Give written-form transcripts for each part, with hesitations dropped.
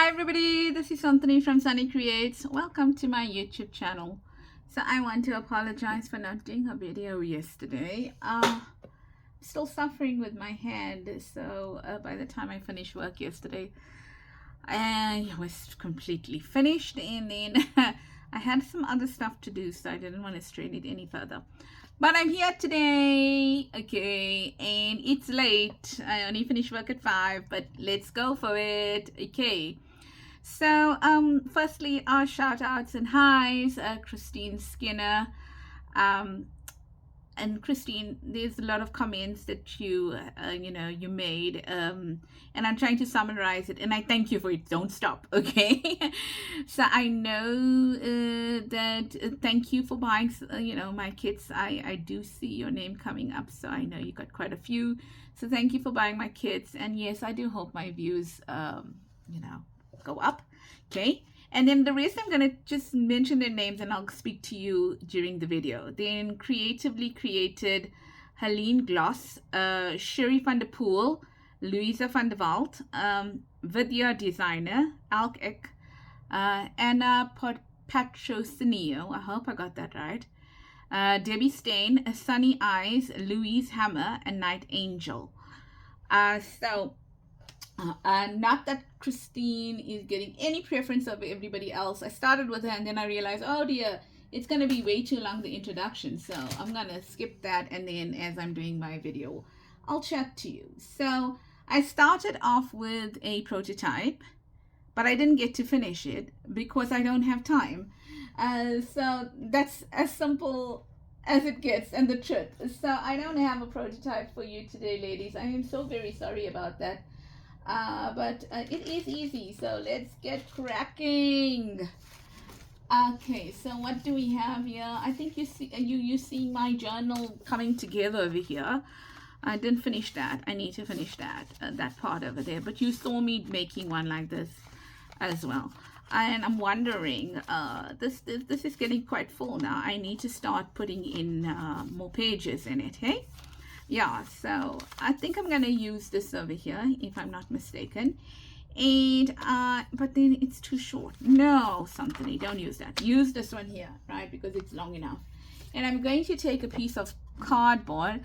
everybody, this is Anthony from Sunny Creates. Welcome to my YouTube channel. So I want to apologize for not doing a video yesterday. Still suffering with my hand, so by the time I finished work yesterday, I was completely finished, and then I had some other stuff to do, so I didn't want to strain it any further. But I'm here today, okay, and it's late. I only finished work at 5, but let's go for it, okay. So, firstly, our shout outs and highs, Christine Skinner, and Christine, there's a lot of comments that you made, and I'm trying to summarize it, and I thank you for it. Don't stop, okay? So I know that thank you for buying, my kits. I do see your name coming up, so I know you got quite a few. So thank you for buying my kits, and yes, I do hope my views, go up, okay? And then the rest, I'm going to just mention their names and I'll speak to you during the video. Then Creatively Created, Helene Gloss, Sherry van der Poel, Louisa van der Walt, Video Designer, Alk Ek, Anna Patrocinio, I hope I got that right, Debbie Stain, Sunny Eyes, Louise Hammer, and Night Angel. Not that Christine is getting any preference over everybody else. I started with her and then I realized, oh dear, it's going to be way too long, the introduction. So I'm going to skip that, and then as I'm doing my video, I'll chat to you. So I started off with a prototype, but I didn't get to finish it because I don't have time. So that's as simple as it gets, and the truth. So I don't have a prototype for you today, ladies. I am so very sorry about that. But it is easy, so let's get cracking. Okay, so what do we have here? I think you see my journal coming together over here. I didn't finish that. I need to finish that part over there, but you saw me making one like this as well. And I'm wondering, this is getting quite full now. I need to start putting in more pages in it, hey? Yeah, so I think I'm going to use this over here, if I'm not mistaken. And, but then it's too short. No, Santini, don't use that. Use this one here, right, because it's long enough. And I'm going to take a piece of cardboard,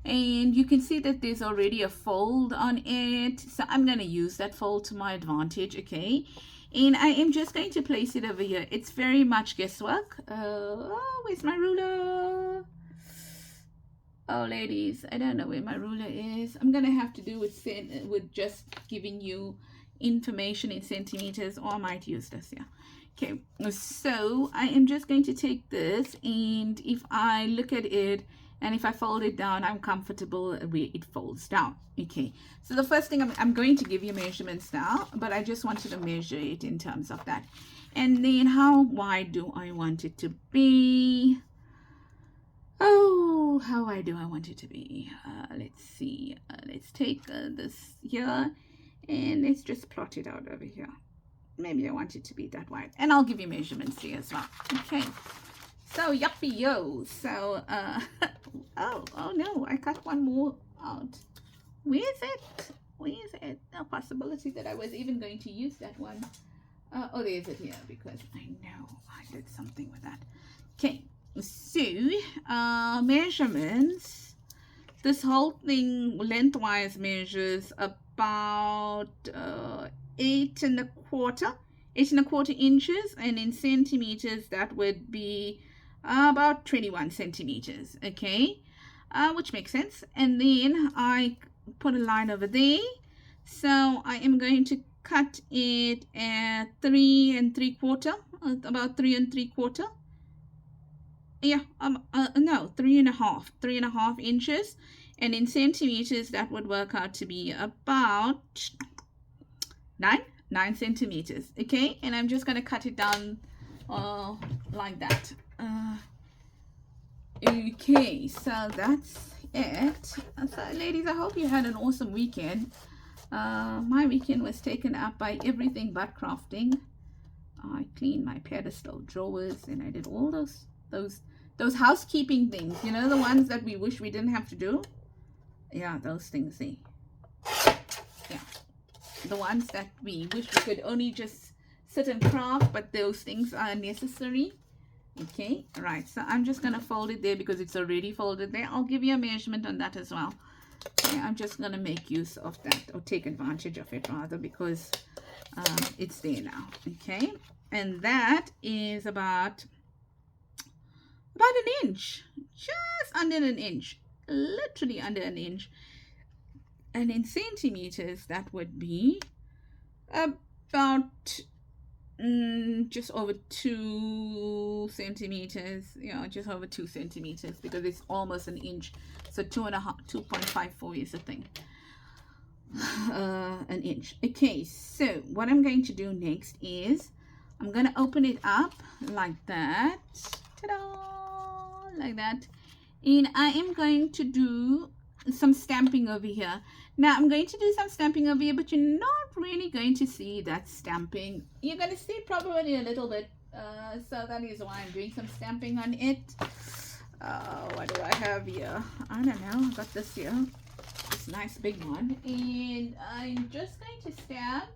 and you can see that there's already a fold on it. So I'm going to use that fold to my advantage, okay? And I am just going to place it over here. It's very much guesswork. Where's my ruler? Oh, ladies, I don't know where my ruler is. I'm going to have to do with just giving you information in centimeters, or I might use this, yeah. Okay, so I am just going to take this, and if I look at it, and if I fold it down, I'm comfortable where it folds down. Okay, so the first thing, I'm going to give you measurements now, but I just wanted to measure it in terms of that. And then how wide do I want it to be? Oh, how wide do I want it to be? Let's see. Let's take this here, and let's just plot it out over here. Maybe I want it to be that wide, and I'll give you measurements here as well. Okay. So yuppie yo. So oh no, I cut one more out. Where is it? Where is it? No possibility that I was even going to use that one. Oh, there's it here, because I know I did something with that. Okay. So measurements, this whole thing lengthwise measures about 8 1/4 inches, and in centimeters that would be about 21 centimeters, okay, which makes sense. And then I put a line over there, so I am going to cut it at 3 3/4, about 3 3/4. Yeah, no, 3.5 inches, and in centimeters that would work out to be about 9 centimeters, okay. And I'm just going to cut it down like that. Okay, so that's it. So ladies, I hope you had an awesome weekend. My weekend was taken up by everything but crafting. I cleaned my pedestal drawers, and I did all those housekeeping things, you know, the ones that we wish we didn't have to do. Yeah, those things, see. Yeah, the ones that we wish we could only just sit and craft, but those things are necessary. Okay, right, so I'm just gonna fold it there because it's already folded there. I'll give you a measurement on that as well. Okay, I'm just gonna make use of that, or take advantage of it rather, because it's there now. Okay, and that is about an inch, just under an inch, literally under an inch. And in centimeters, that would be about just over 2 centimeters. Yeah, just over 2 centimeters, because it's almost an inch. So 2.54 is the thing. An inch. Okay, so what I'm going to do next is I'm going to open it up like that. Ta-da! Like that. And I am going to do some stamping over here. Now I'm going to do some stamping over here, but you're not really going to see that stamping. You're going to see it probably a little bit. So that is why I'm doing some stamping on it. What do I have here? I don't know. I got this here. This nice big one. And I'm just going to stamp.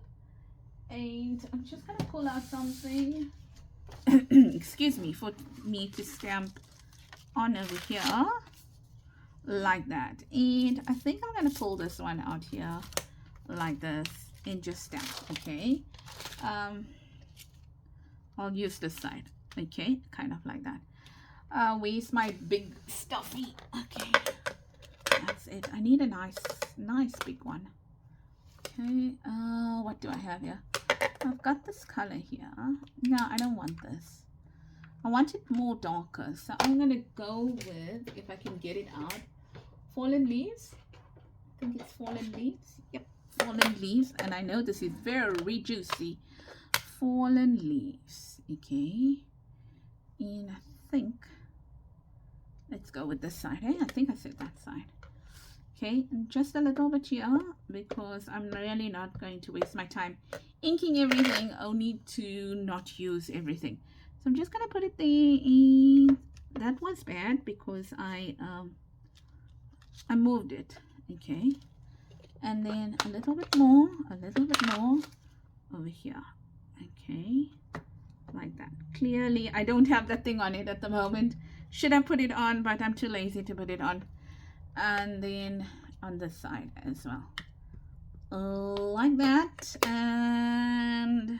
And I'm just going to pull out something. Excuse me, for me to stamp on over here. Like that. And I think I'm going to pull this one out here like this and just stamp. Okay, I'll use this side. Okay, kind of like that. Where's my big stuffy? Okay, that's it. I need a nice big one. Okay, what do I have here? I've got this color here. No, I don't want this. I want it more darker, so I'm gonna go with, if I can get it out, fallen leaves. I think it's fallen leaves. Yep, fallen leaves. And I know this is very juicy. Fallen leaves. Okay, and I think let's go with this side. Hey, I think I said that side. Okay, and just a little bit here, because I'm really not going to waste my time inking everything, only to not use everything. So I'm just gonna put it there. And that was bad because I moved it. Okay, and then a little bit more over here. Okay, like that. Clearly I don't have that thing on it at the moment. Should have put it on, but I'm too lazy to put it on. And then on this side as well, like that. And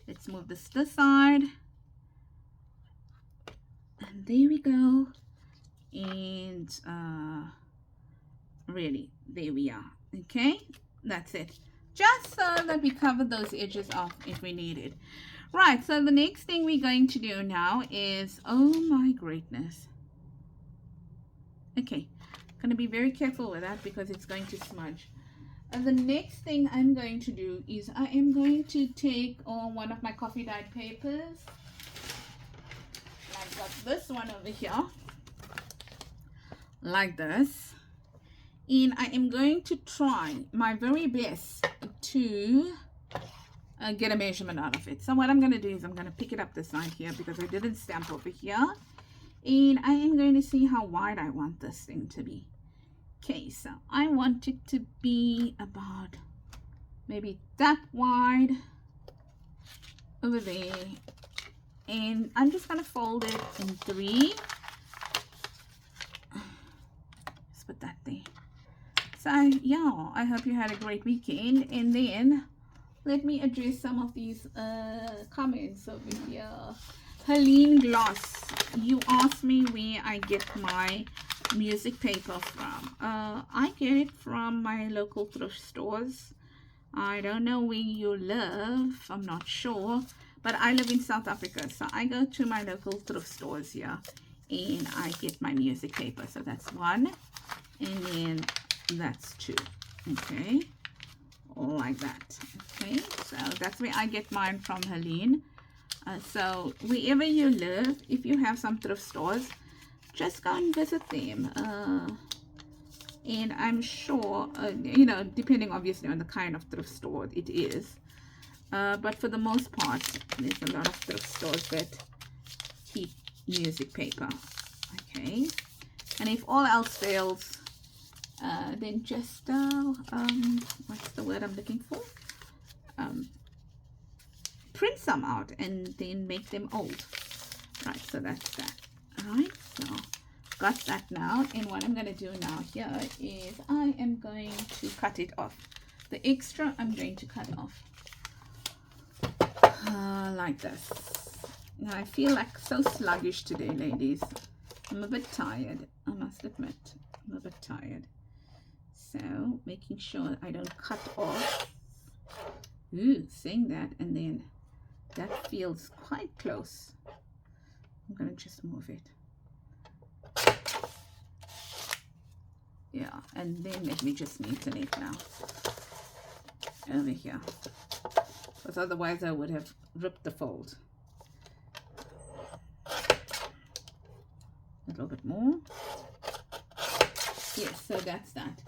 let's move this side, and there we go. And really, there we are. Okay, that's it, just so that we cover those edges off if we need it. Right, so the next thing we're going to do now is, oh my greatness. Okay, going to be very careful with that because it's going to smudge. And the next thing I'm going to do is I am going to take on one of my coffee dyed papers. I've got this one over here, like this. And I am going to try my very best to get a measurement out of it. So what I'm going to do is I'm going to pick it up this side here because I didn't stamp over here. And I am going to see how wide I want this thing to be. Okay, so I want it to be about maybe that wide over there. And I'm just going to fold it in 3. Just put that there. So yeah, I hope you had a great weekend. And then let me address some of these comments over here. Helene Gloss, you asked me where I get my music paper from. I get it from my local thrift stores. I don't know where you live, I'm not sure, but I live in South Africa, so I go to my local thrift stores here and I get my music paper. So that's 1, and then that's 2. Okay, like that. Okay, so that's where I get mine from, Helene. So wherever you live, if you have some thrift stores, just go and visit them. And I'm sure, you know, depending obviously on the kind of thrift store it is. But for the most part, there's a lot of thrift stores that keep music paper. Okay. And if all else fails, then just what's the word I'm looking for, print some out and then make them old. Right, so that's that. All right, so got that now, and what I'm going to do now here is I am going to cut it off. The extra I'm going to cut off like this. Now I feel like so sluggish today, ladies. I'm a bit tired, I must admit. I'm a bit tired. So making sure I don't cut off. Ooh, saying that, and then that feels quite close. I'm gonna just move it. Yeah, and then let me just neaten it now over here, because otherwise I would have ripped the fold. A little bit more. Yes, so that's that.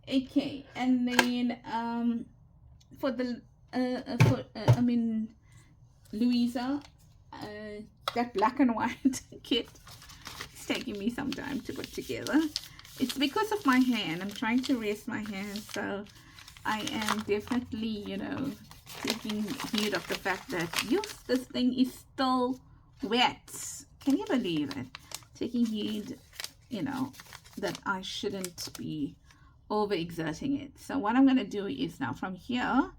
Okay, and then for the I mean Louisa, that black and white kit, it's taking me some time to put together. It's because of my hand. I'm trying to rest my hand, so I am definitely, you know, taking heed of the fact that yes, this thing is still wet. Can you believe it? Taking heed, you know, that I shouldn't be overexerting it. So what I'm going to do is now from here,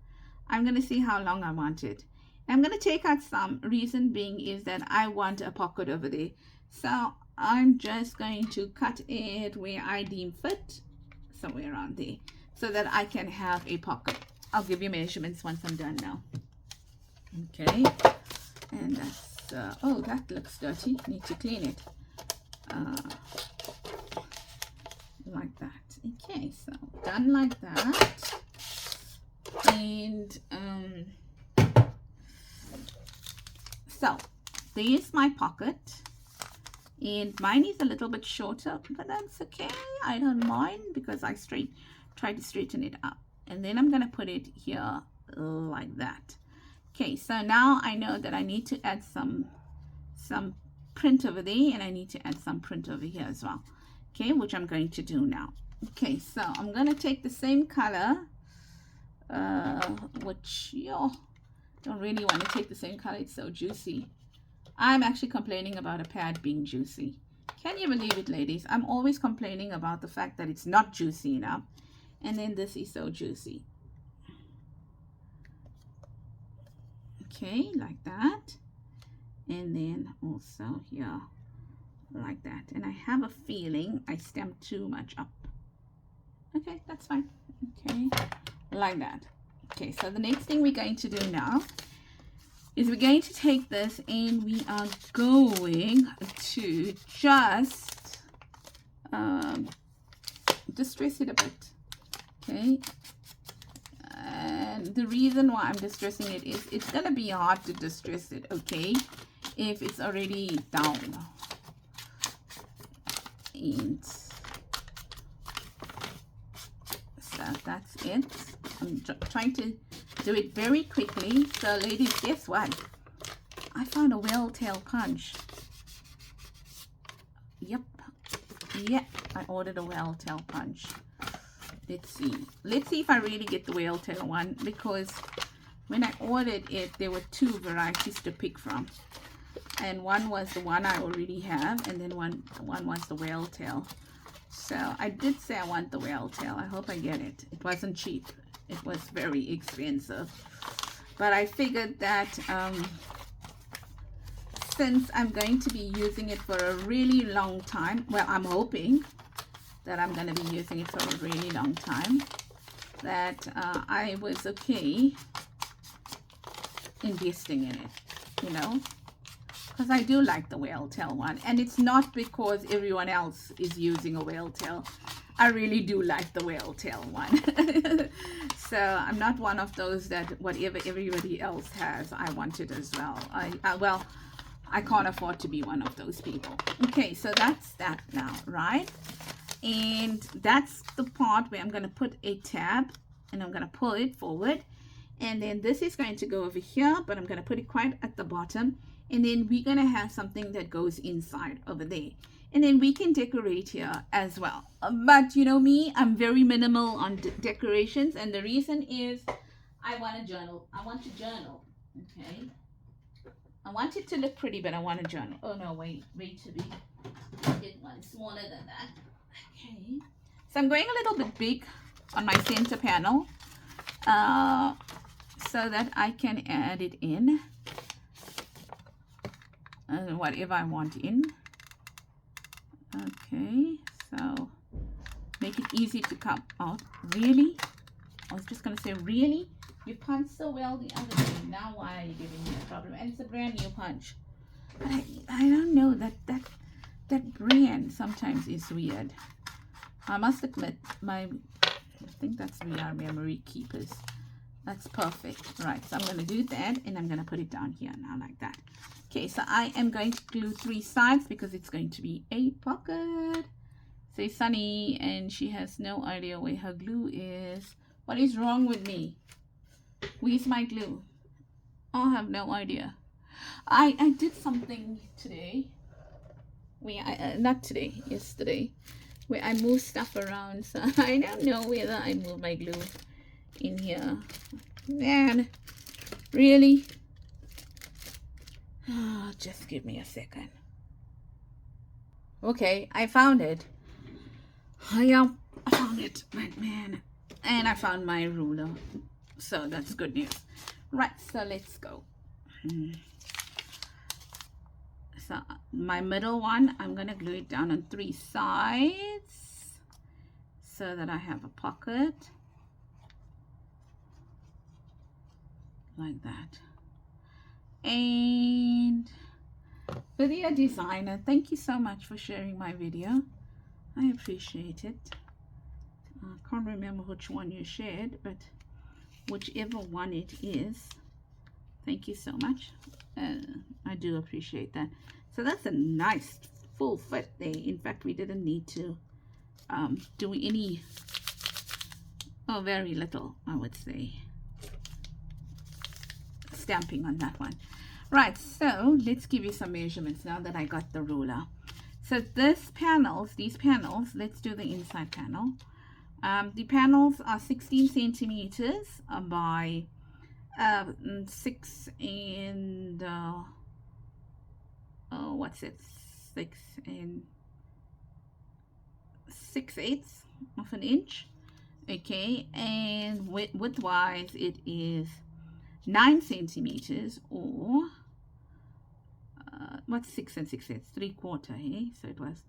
I'm going to see how long I want it. I'm going to take out some. Reason being is that I want a pocket over there. So I'm just going to cut it where I deem fit, somewhere around there, so that I can have a pocket. I'll give you measurements once I'm done now. Okay, and that's, oh, that looks dirty. Need to clean it. Like that. Okay, so done like that. And so there's my pocket, and mine is a little bit shorter, but that's okay. I don't mind because I try to straighten it up, and then I'm gonna put it here like that. Okay, so now I know that I need to add some print over there, and I need to add some print over here as well. Okay, which I'm going to do now. Okay, so I'm gonna take the same color, which you don't really want to take the same color. It's so juicy. I'm actually complaining about a pad being juicy. Can you believe it, ladies? I'm always complaining about the fact that it's not juicy enough, and then this is so juicy. Okay, like that, and then also here like that. And I have a feeling I stamped too much up. Okay, that's fine. Okay, like that. Okay, so the next thing we're going to do now is we're going to take this and we are going to just distress it a bit. Okay, and the reason why I'm distressing it is it's gonna be hard to distress it, okay, if it's already down. And so that's it. I'm trying to do it very quickly. So ladies, guess what? I found a whale tail punch. Yep, I ordered a whale tail punch. Let's see if I really get the whale tail one, because when I ordered it there were two varieties to pick from, and one was the one I already have, and then one was the whale tail. So I did say I want the whale tail. I hope I get it. It wasn't cheap. It was very expensive, but I figured that since I'm going to be using it for a really long time, well, I'm hoping that I'm going to be using it for a really long time, that I was okay investing in it, you know, because I do like the whale tail one, and it's not because everyone else is using a whale tail. I really do like the whale tail one. So I'm not one of those that whatever everybody else has, I want it as well. Well, I can't afford to be one of those people. Okay, so that's that now, right? And that's the part where I'm going to put a tab and I'm going to pull it forward, and then this is going to go over here, but I'm going to put it quite at the bottom, and then we're going to have something that goes inside over there. And then we can decorate here as well. But you know me, I'm very minimal on decorations. And the reason is I want to journal. I want to journal. Okay. I want it to look pretty, but I want to journal. Oh no, wait to be. Get one smaller than that. Okay. So I'm going a little bit big on my center panel so that I can add it in. Whatever I want in. Okay, so make it easy to come out. Really? I was just going to say, really? You punched so well the other day. Now why are you giving me a problem? And it's a brand new punch. But I don't know, that brand sometimes is weird. I must admit, I think that's VR Memory Keepers. That's perfect. Right, so I'm going to do that, and I'm going to put it down here now like that. Okay, so I am going to glue 3 sides because it's going to be a pocket. Say Sunny, and she has no idea where her glue is. What is wrong with me? Where's my glue? I have no idea. I did something today. Not today, yesterday, where I moved stuff around. So I don't know whether I moved my glue in here. Man, really? Oh, just give me a second. Okay, I found it. Yeah, I found it, man. And I found my ruler. So that's good news. Right, so let's go. So my middle one, I'm going to glue it down on 3 sides so that I have a pocket. Like that. And video designer, thank you so much for sharing my video. I appreciate it. I can't remember which one you shared, but whichever one it is, thank you so much. I do appreciate that. So that's a nice full fit there. In fact, we didn't need to do any, very little, I would say, stamping on that one. Right, so let's give you some measurements now that I got the ruler. So these panels, let's do the inside panel. The panels are 16 centimeters by 6 and what's it, 6 and 6/8 of an inch. Okay, and width wise it is 9 centimeters, or what's 6 and 6/8? 3/4, eh? So it was,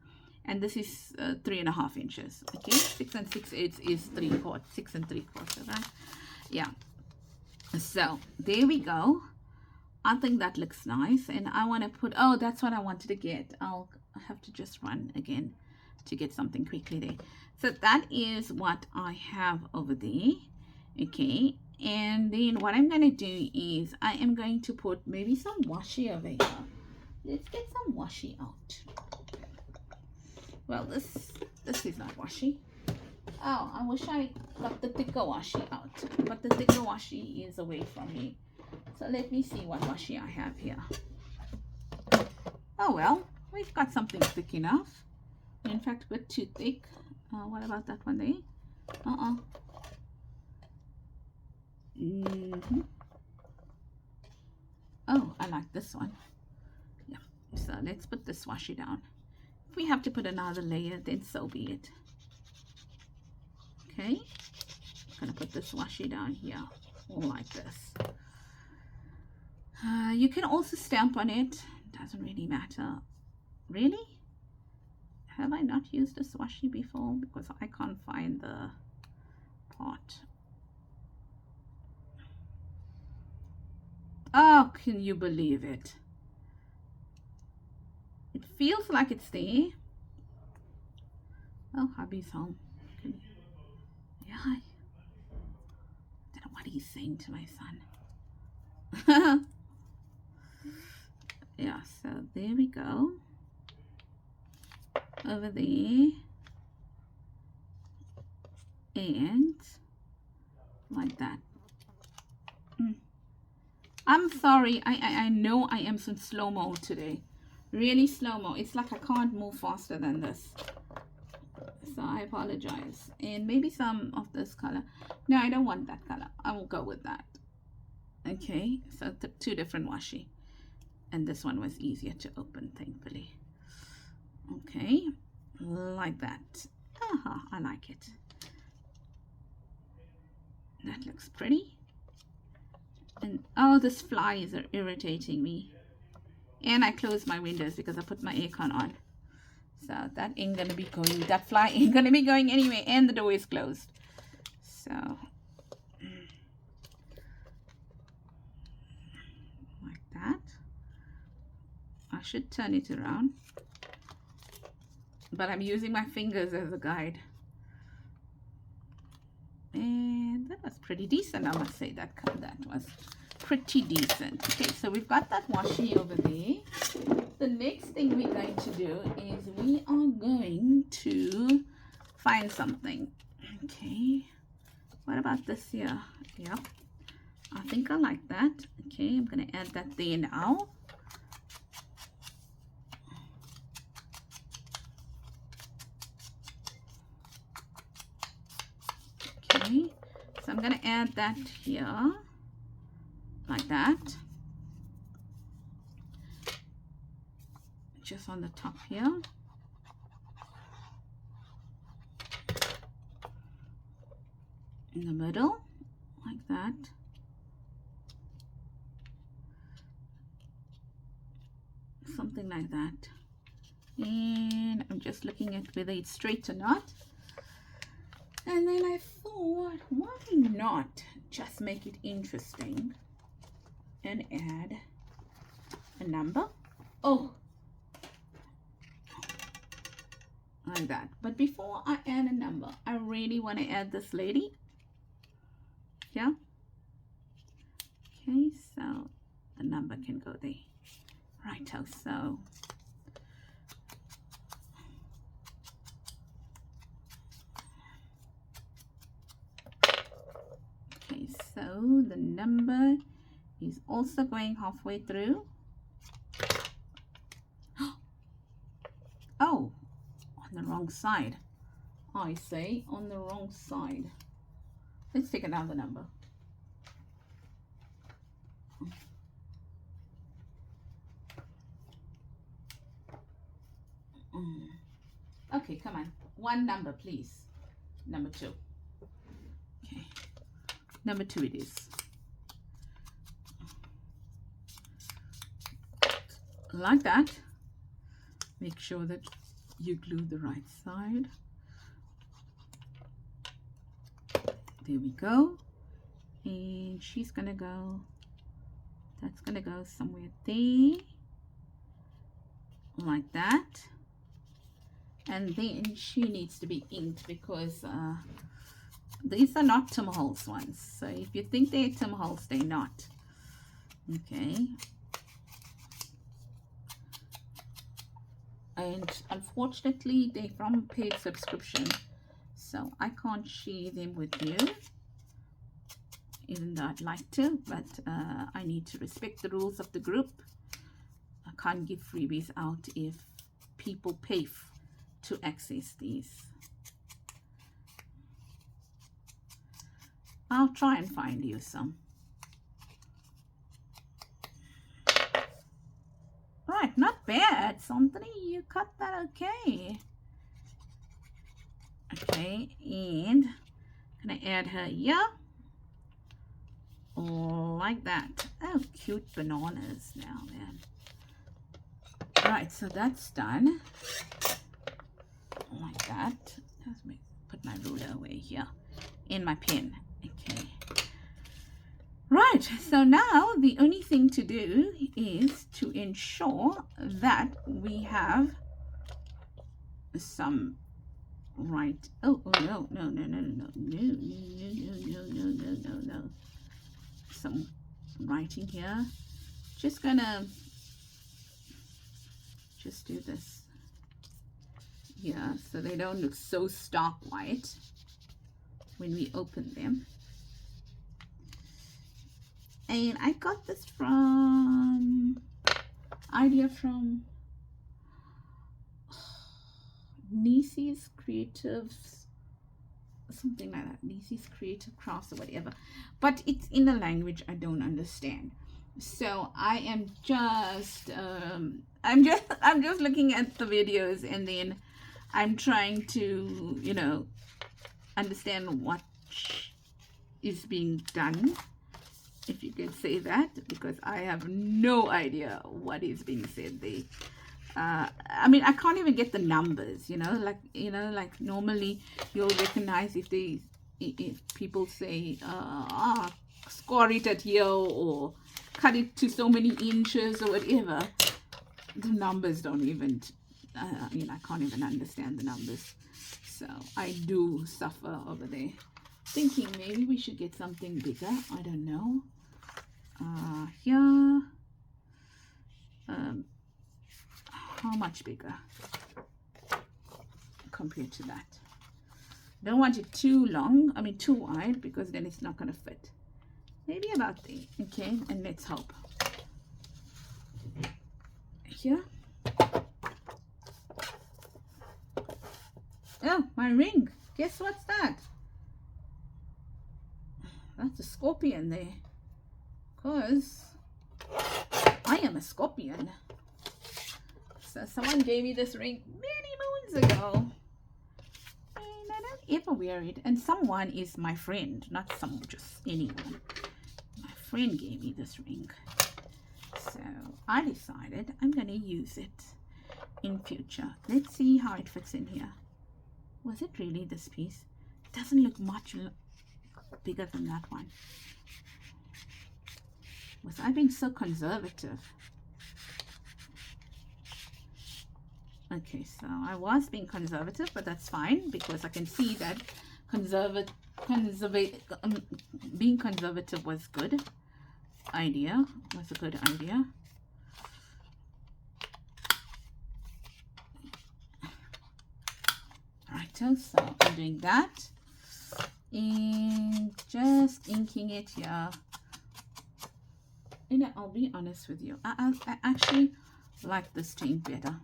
and this is 3.5 inches. Okay, 6 and 6/8 is 3/4, 6 and 3/4, right? Yeah. So there we go. I think that looks nice, and I want to put, oh, that's what I wanted to get. I'll have to just run again to get something quickly there. So that is what I have over there. Okay, and then what I'm going to do is I am going to put maybe some washi over here. Let's get some washi out. Well, this is not washi. Oh, I wish I got the thicker washi out, but the thicker washi is away from me. So let me see what washi I have here. Oh well, we've got something thick enough. In fact, a bit too thick. What about that one there? Oh, I like this one. Yeah, so let's put this washi down. If we have to put another layer, then so be it. Okay, I'm gonna put this washi down here, like this. You can also stamp on it. Doesn't really matter. Really? Have I not used this washi before? Because I can't find the part. Oh, can you believe it? It feels like it's there. Oh, hubby's home. Yeah. I don't know what he's saying to my son. Yeah, so there we go. Over there. And like that. I'm sorry. I know I am in slow-mo today. really slow-mo. It's like I can't move faster than this. So I apologize. And maybe some of this color. No, I don't want that color. I will go with that. Okay, so two different washi. And this one was easier to open, thankfully. Okay, like that. I like it. That looks pretty. And oh, these flies are irritating me. And I closed my windows because I put my aircon on. So that ain't gonna be going, that fly ain't gonna be going anyway. And the door is closed. So, like that. I should turn it around. But I'm using my fingers as a guide. And that was pretty decent, I must say. That was pretty decent. Okay, so we've got that washi over there. The next thing we're going to do is we are going to find something. Okay, what about this here? Yep, I think I like that. Okay, I'm going to add that there now. Okay, so I'm going to add that here, like that. Just on the top here. In the middle, like that. Something like that. And I'm just looking at whether it's straight or not. And then I thought, why not just make it interesting and add a number? Oh, like that. But before I add a number, I really want to add this lady. Yeah. Okay, so the number can go there. Righto, so okay, so the number is also going halfway through. Oh, on the wrong side. I say on the wrong side. Let's take another number. Okay, come on. One number, please. Number 2. Okay. Number 2 it is. Like that. Make sure that you glue the right side. There we go. And she's gonna go, that's gonna go somewhere there. Like that. And then she needs to be inked because these are not Tim Holtz ones. So if you think they're Tim Holtz, they're not. Okay. And unfortunately, they're from paid subscription. So I can't share them with you. Even though I'd like to, but I need to respect the rules of the group. I can't give freebies out if people pay to access these. I'll try and find you some. Right, not bad, Santini. You cut that okay. Okay, and I'm gonna add her here. Like that. Oh, cute bananas now, man. Right, so that's done. Like that. Let me put my ruler away here. In my pen. Okay. Right, so now the only thing to do is to ensure that we have some right. Oh no, no, no, no, no, no, no, no, no, no, no, no, no. Some writing here. Just gonna just do this. Yeah, so they don't look so stark white when we open them. And I got this from idea from Nieces Creatives, something like that, Nieces Creative Crafts or whatever, but it's in a language I don't understand. So I am just I'm just looking at the videos, and then I'm trying to, you know, understand what is being done, if you could say that, because I have no idea what is being said there. I mean, I can't even get the numbers, you know, like normally you'll recognize if people say, score it at here or cut it to so many inches or whatever. The numbers don't even, you know, I can't even understand the numbers. So I do suffer over there. Thinking maybe we should get something bigger. I don't know. Here. How much bigger compared to that? Don't want it too long, I mean too wide, because then it's not going to fit. Maybe about there. Okay, and let's hope. Here. Oh, my ring. Guess what's that? That's a scorpion there, because I am a scorpion. So someone gave me this ring many moons ago, and I don't ever wear it. And someone is my friend, not just anyone. My friend gave me this ring, so I decided I'm going to use it in future. Let's see how it fits in here. Was it really this piece? It doesn't look much bigger than that one. Was I being so conservative? Okay, so I was being conservative, but that's fine, because I can see that being conservative was good idea. Was a good idea. Righto, so I'm doing that and just inking it here. You know, I'll be honest with you, I actually like this to ink better.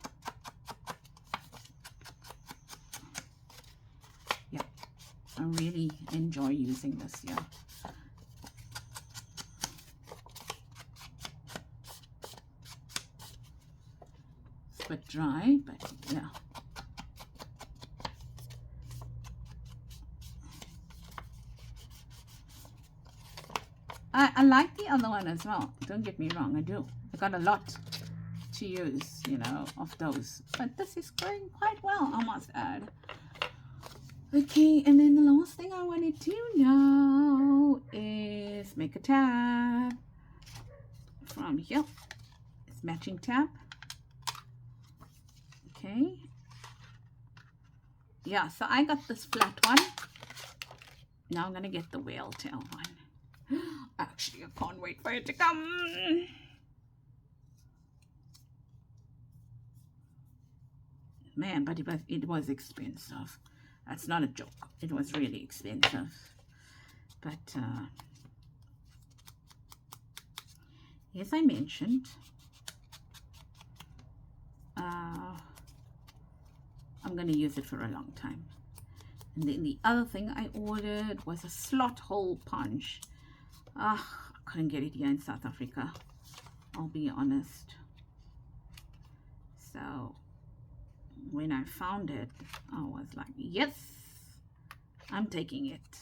Yeah, I really enjoy using this here. It's a bit dry, but yeah. I like the other one as well. Don't get me wrong, I do. I got a lot to use, you know, of those. But this is going quite well, I must add. Okay, and then the last thing I wanted to know is make a tab from here. It's matching tab. Okay. Yeah, so I got this flat one. Now I'm going to get the whale tail one. Actually, I can't wait for it to come. Man, but it was expensive. That's not a joke. It was really expensive. But as I mentioned, I'm going to use it for a long time. And then the other thing I ordered was a slot hole punch. I couldn't get it here in South Africa, I'll be honest. So when I found it, I was like, yes, I'm taking it.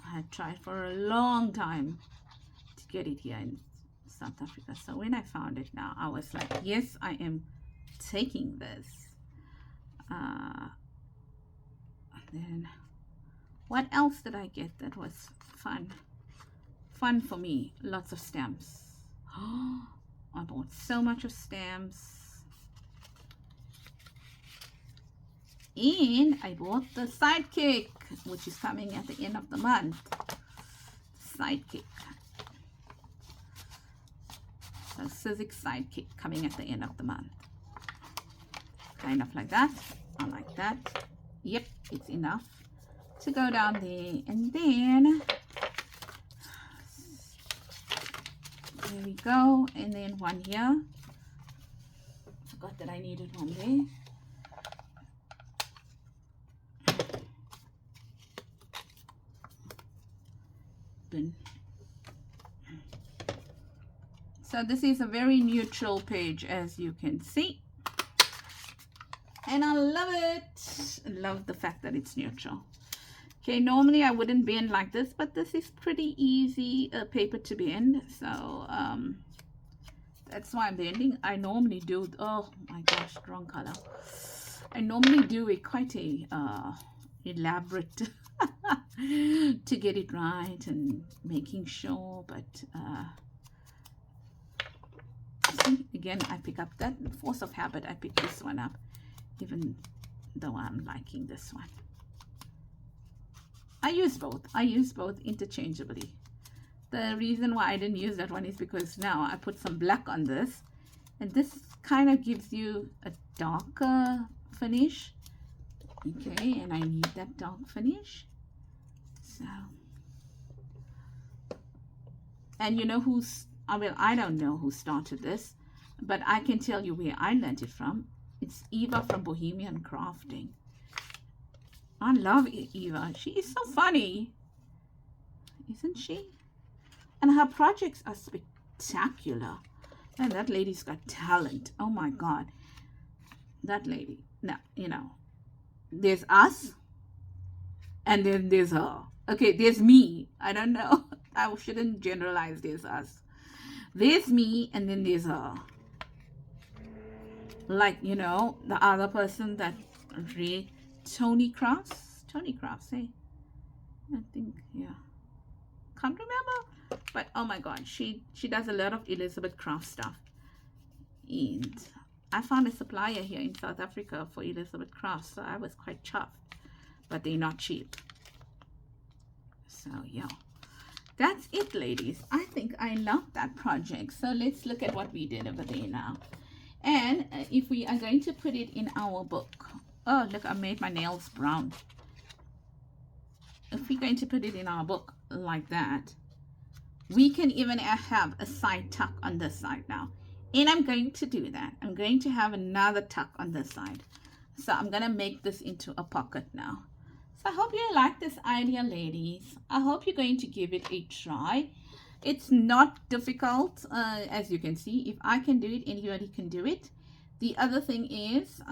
I had tried for a long time to get it here in South Africa. So when I found it now, I was like, yes, I am taking this. Then what else did I get that was fun for me? Lots of stamps. I bought so much of stamps, and I bought the sidekick, which is coming at the end of the month. Sidekick, so Sizzix sidekick coming at the end of the month. Kind of like that. I like that. Yep, it's enough to go down there. And then there we go. And then one here. forgot that I needed one there. So this is a very neutral page, as you can see, and I love it. I love the fact that it's neutral. Okay, normally I wouldn't bend like this, but this is pretty easy paper to bend, so that's why I'm bending. I normally do, oh my gosh, wrong color. I normally do a quite a elaborate to get it right and making sure, but see, again, I pick up that force of habit. I pick this one up, even though I'm liking this one. I use both interchangeably. The reason why I didn't use that one is because now I put some black on this, and this kind of gives you a darker finish. Okay, and I need that dark finish. So, and you know who's, well, I don't know who started this, but I can tell you where I learned it from. It's Eva from Bohemian Crafting. I love Eva. She is so funny, isn't she? And her projects are spectacular. And that lady's got talent. Oh my God. That lady. Now, you know, there's us, and then there's her. Okay, there's me. I don't know. I shouldn't generalize. There's us. There's me, and then there's her. Like, you know, the other person that Tony Crafts, hey? I think, yeah. Can't remember. But oh my God, she does a lot of Elizabeth Craft stuff. And I found a supplier here in South Africa for Elizabeth Craft, so I was quite chuffed. But they're not cheap. So yeah, that's it, ladies. I think I love that project. So let's look at what we did over there now. And if we are going to put it in our book, oh look, I made my nails brown. If we're going to put it in our book like that, we can even have a side tuck on this side now. And I'm going to do that. I'm going to have another tuck on this side. So I'm going to make this into a pocket now. So I hope you like this idea, ladies. I hope you're going to give it a try. It's not difficult, as you can see. If I can do it, anybody can do it. The other thing is,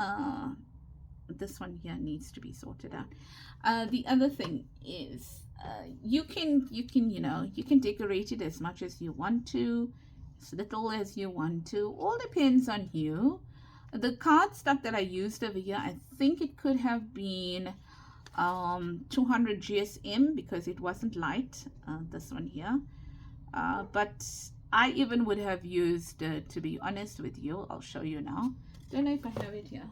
this one here needs to be sorted out. The other thing is, you can decorate it as much as you want to, as little as you want to. All depends on you. The card stock that I used over here, I think it could have been 200 GSM because it wasn't light, this one here. But I even would have used, to be honest with you, I'll show you now. Don't know if I have it here.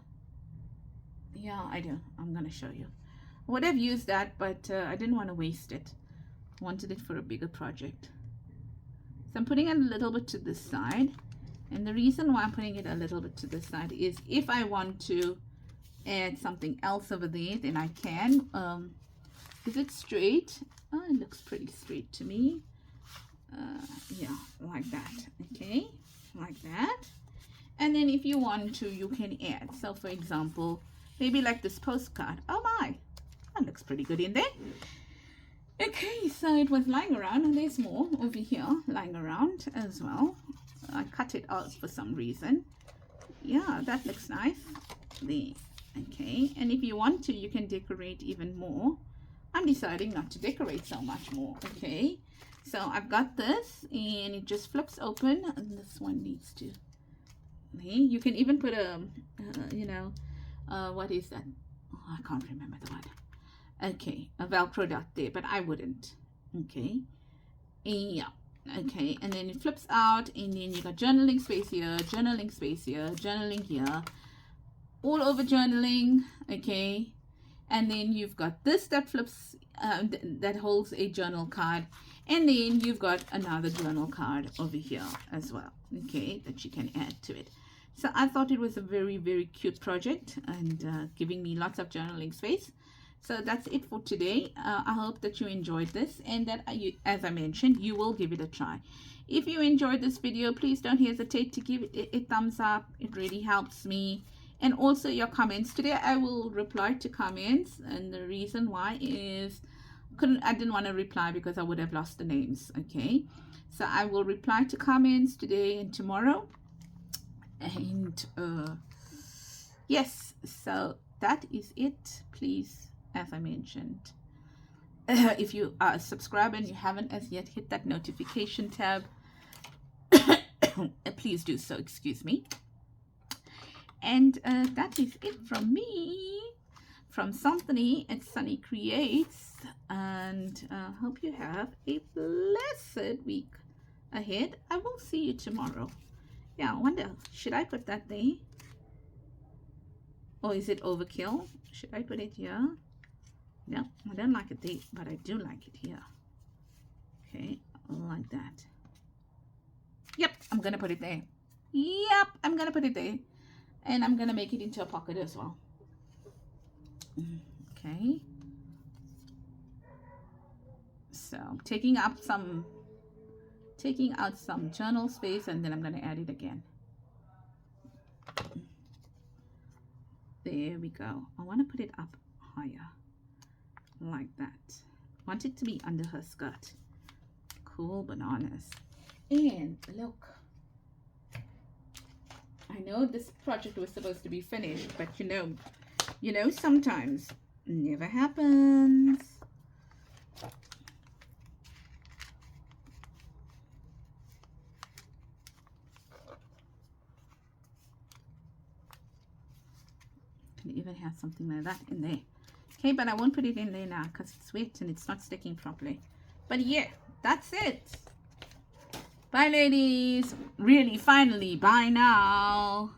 Yeah, I do. I'm going to show you. I would have used that, but I didn't want to waste it. I wanted it for a bigger project. So I'm putting it a little bit to this side. And the reason why I'm putting it a little bit to this side is if I want to add something else over there, then I can. Is it straight? Oh, it looks pretty straight to me. Yeah, like that. Okay, like that. And then if you want to, you can add. So for example, maybe like this postcard. Oh my, that looks pretty good in there. Okay, so it was lying around, and there's more over here lying around as well. I cut it out for some reason. Yeah, that looks nice. There. Okay, and if you want to, you can decorate even more. I'm deciding not to decorate so much more. Okay, so I've got this, and it just flips open, and this one needs to. Okay, you can even put a, what is that? Oh, I can't remember the word. Okay, a Velcro dot there, but I wouldn't. Okay, yeah. Okay, and then it flips out, and then you got journaling space here, journaling space here, journaling here, all over journaling. Okay, and then you've got this that flips, that holds a journal card, and then you've got another journal card over here as well. Okay, that you can add to it. So I thought it was a very, very cute project, and giving me lots of journaling space. So that's it for today. I hope that you enjoyed this and that as I mentioned, you will give it a try. If you enjoyed this video, please don't hesitate to give it a thumbs up. It really helps me. And also your comments. Today I will reply to comments, and the reason why is I didn't want to reply because I would have lost the names. Okay, so I will reply to comments today and tomorrow. And yes, so that is it. Please, as I mentioned, if you are a subscriber and you haven't as yet hit that notification tab, please do so. Excuse me. And that is it from me, from Sannie at Sannie Creates. And hope you have a blessed week ahead. I will see you tomorrow. Yeah, I wonder, should I put that there? Or is it overkill? Should I put it here? No, I don't like it there, but I do like it here. Okay, like that. Yep, I'm gonna put it there. Yep, I'm gonna put it there. And I'm gonna make it into a pocket as well. Okay. So I'm taking out some journal space, and then I'm gonna add it again. There we go. I want to put it up higher like that. Want it to be under her skirt. Cool bananas. And look, I know this project was supposed to be finished, but you know sometimes never happens. Can even have something like that in there. Okay, but I won't put it in there now because it's wet and it's not sticking properly. But yeah, that's it. Bye, ladies. Really, finally, bye now.